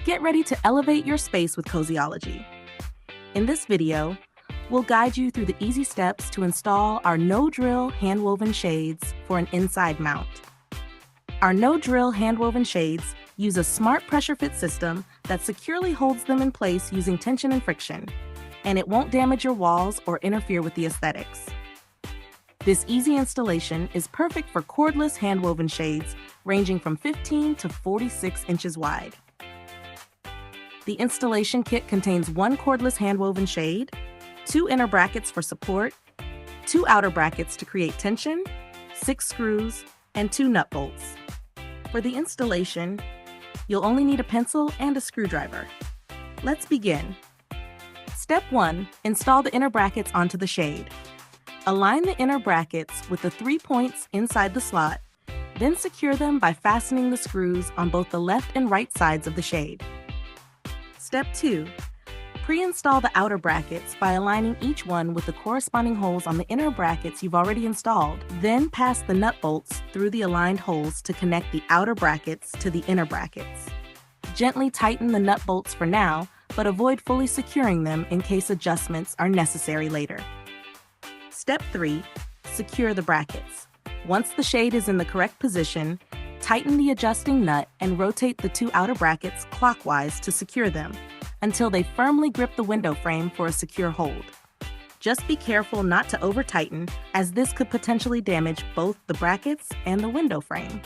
Get ready to elevate your space with Cozyology. In this video, we'll guide you through the easy steps to install our no-drill handwoven shades for an inside mount. Our no-drill handwoven shades use a smart pressure fit system that securely holds them in place using tension and friction, and it won't damage your walls or interfere with the aesthetics. This easy installation is perfect for cordless handwoven shades ranging from 15 to 46 inches wide. The installation kit contains one cordless handwoven shade, 2 inner brackets for support, 2 outer brackets to create tension, 6 screws, and 2 nut bolts. For the installation, you'll only need a pencil and a screwdriver. Let's begin. Step 1. Install the inner brackets onto the shade. Align the inner brackets with the 3 points inside the slot, then secure them by fastening the screws on both the left and right sides of the shade. Step 2. Pre-install the outer brackets by aligning each one with the corresponding holes on the inner brackets you've already installed. Then pass the nut bolts through the aligned holes to connect the outer brackets to the inner brackets. Gently tighten the nut bolts for now, but avoid fully securing them in case adjustments are necessary later. Step 3. Secure the brackets. Once the shade is in the correct position, tighten the adjusting nut and rotate the 2 outer brackets clockwise to secure them until they firmly grip the window frame for a secure hold. Just be careful not to over-tighten, as this could potentially damage both the brackets and the window frame.